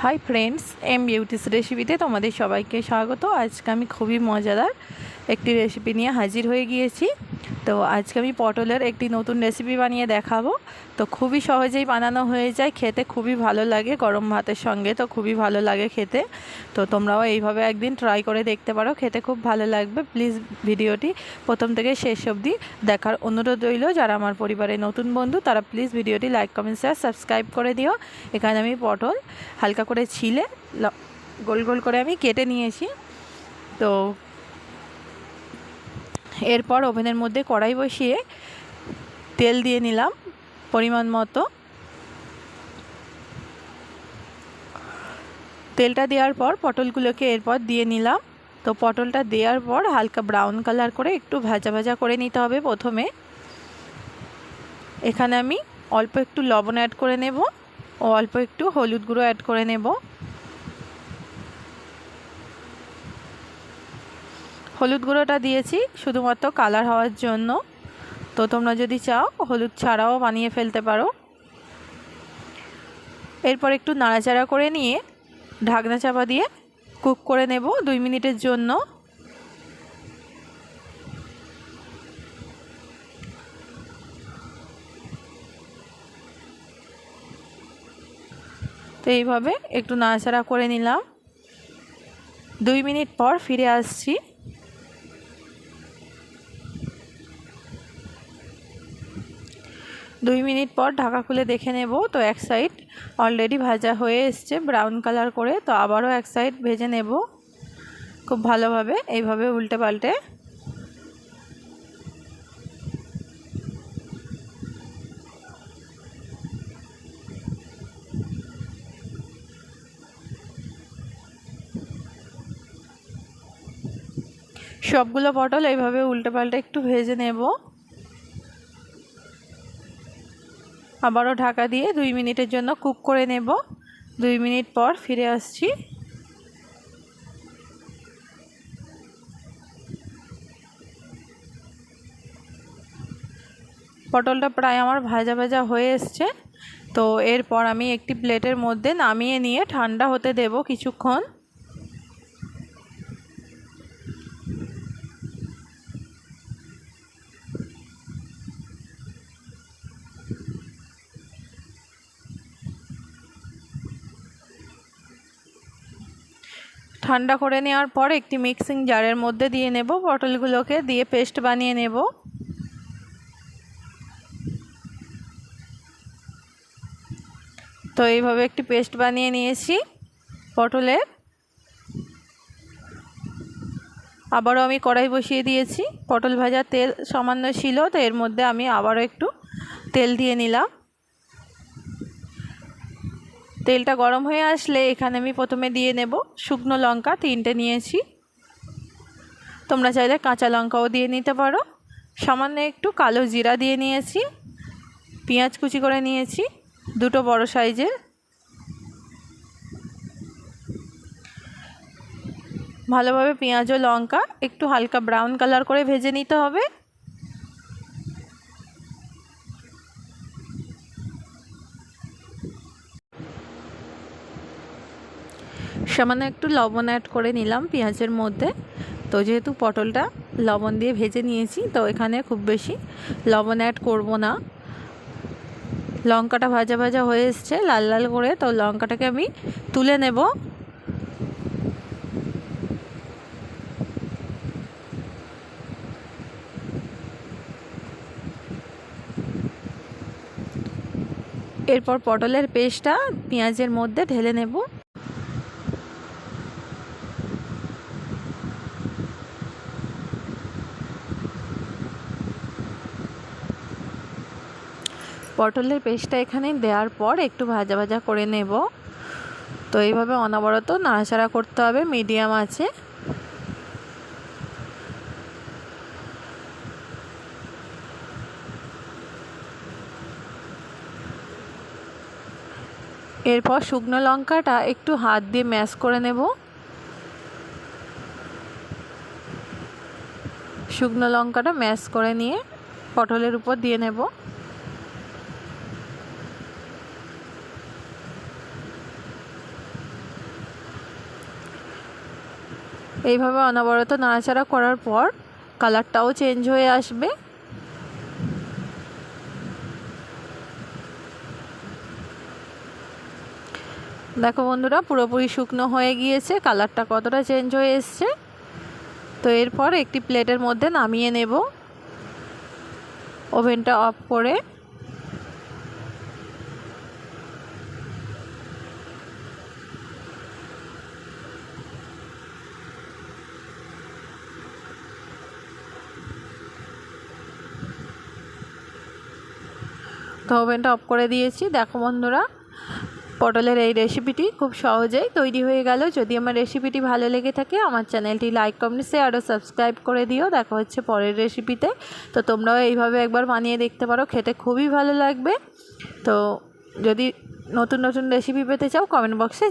Hi friends, M beauties রেসিপিতে তোমাদের সবাইকে স্বাগত। আজকে আমি খুবই মজাদার একটি রেসিপি নিয়ে হাজির হয়ে গিয়েছি। তো আজকে আমি পটলের একটি নতুন রেসিপি বানিয়ে দেখাবো। তো খুবই সহজেই বানানো হয়ে যায়, খেতে খুবই ভালো লাগে, গরম ভাতের সঙ্গে তো খুবই ভালো লাগে খেতে। তো তোমরাও এইভাবে একদিন ট্রাই করে দেখতে পারো, খেতে খুব ভালো লাগবে। প্লিজ ভিডিওটি প্রথম থেকে শেষ অবধি দেখার অনুরোধ রইল। যারা আমার পরিবারের নতুন বন্ধু তারা প্লিজ ভিডিওটি লাইক, কমেন্ট, শেয়ার, সাবস্ক্রাইব করে দিও। এখানে আমি পটল হালকা করে ছিলে গোল গোল করে আমি কেটে নিয়েছি। তো এরপর ওভেনের মধ্যে কড়াই বসিয়ে তেল দিয়ে নিলাম পরিমাণ মতো। তেলটা দেওয়ার পর পটলগুলোকে এরপর দিয়ে নিলাম। তো পটলটা দেওয়ার পর হালকা ব্রাউন কালার করে একটু ভাজা ভাজা করে নিতে হবে। প্রথমে এখানে আমি অল্প একটু লবণ অ্যাড করে নেব ও অল্প একটু হলুদ গুঁড়ো অ্যাড করে নেব। হলুদ গুঁড়োটা দিয়েছি শুধুমাত্র কালার হওয়ার জন্য। তো তোমরা যদি চাও হলুদ ছাড়াও বানিয়ে ফেলতে পারো। এরপর একটু নাড়াচাড়া করে নিয়ে ঢাকনা চাপা দিয়ে কুক করে নেব 2 মিনিটের জন্য। তো এইভাবে একটু নাড়াচাড়া করে নিলাম। 2 মিনিট পর ফিরে আসছি। দুই মিনিট পর ঢাকা খুলে দেখে নেব। তো এক সাইড অলরেডি ভাজা হয়ে এসছে ব্রাউন কালার করে। তো আবারও এক সাইড ভেজে নেব খুব ভালোভাবে, এইভাবে উল্টে পাল্টে। সবগুলো পটল এইভাবে উল্টে পাল্টে একটু ভেজে নেব। আবারও ঢাকা দিয়ে 2 মিনিটের জন্য কুক করে নেব। 2 মিনিট পর ফিরে আসছি। পটলটা প্রায় আমার ভাজা ভাজা হয়ে এসছে। তো এরপর আমি একটি প্লেটের মধ্যে নামিয়ে নিয়ে ঠান্ডা হতে দেব কিছুক্ষণ। ঠান্ডা করে নেওয়ার পর একটি মিক্সিং জারের মধ্যে দিয়ে নেব। পটলগুলোকে দিয়ে পেস্ট বানিয়ে নেব। তো এইভাবে একটি পেস্ট বানিয়ে নিয়েছি পটলের। আবারও আমি কড়াই বসিয়ে দিয়েছি। পটল ভাজার তেল সামান্য ছিল, তো এর মধ্যে আমি আবারও একটু তেল দিয়ে নিলাম। তেলটা গরম হয়ে আসলে এখানে আমি প্রথমে দিয়ে নেব শুকনো লঙ্কা 3টে নিয়েছি। তোমরা চাইলে কাঁচা লঙ্কাও দিয়ে নিতে পারো। সামান্য একটু কালো জিরা দিয়ে নিয়েছি। পেঁয়াজ কুচি করে নিয়েছি 2টো বড় সাইজের। ভালোভাবে পেঁয়াজ ও লঙ্কা একটু হালকা ব্রাউন কালার করে ভেজে নিতে হবে। সামান্য একটু লবণ অ্যাড করে নিলাম পেঁয়াজের মধ্যে। তো যেহেতু পটলটা লবণ দিয়ে ভেজে নিয়েছি, তো এখানে খুব বেশি লবণ অ্যাড করব না। লঙ্কাটা ভাজা ভাজা হয়ে এসছে লাল লাল করে। তো লঙ্কাটাকে আমি তুলে নেব। এরপর পটলের পেস্টটা পেঁয়াজের মধ্যে ঢেলে নেব। পটলের পেস্টটা এখানে দেওয়ার পর একটু ভাজা ভাজা করে নেব। তো এইভাবে অনবরত নাড়াচাড়া করতে হবে মিডিয়াম আঁচে। এরপর শুকনো লঙ্কাটা একটু হাত দিয়ে ম্যাশ করে নেব। শুকনো লঙ্কাটা ম্যাশ করে নিয়ে পটলের উপর দিয়ে নেব। এইভাবে অনবরত নাড়াচাড়া করার পর কালারটাও চেঞ্জ হয়ে আসবে। দেখো বন্ধুরা, পুরোপুরি শুকনো হয়ে গিয়েছে, কালারটা কতটা চেঞ্জ হয়ে এসছে। তো এরপর একটি প্লেটের মধ্যে নামিয়ে নেব, ওভেনটা অফ করে। তো ওভেনটা অফ করে দিয়েছি। দেখো বন্ধুরা, পটলের এই রেসিপিটি খুব সহজেই তৈরি হয়ে গেল। যদি আমার রেসিপিটি ভালো লেগে থাকে আমার চ্যানেলটি লাইক, কমেন্ট, শেয়ার ও সাবস্ক্রাইব করে দিও। দেখা হচ্ছে পরের রেসিপিতে। তো তোমরাও এইভাবে একবার বানিয়ে দেখতে পারো, খেতে খুবই ভালো লাগবে। তো যদি নতুন নতুন রেসিপি পেতে চাও কমেন্ট বক্সে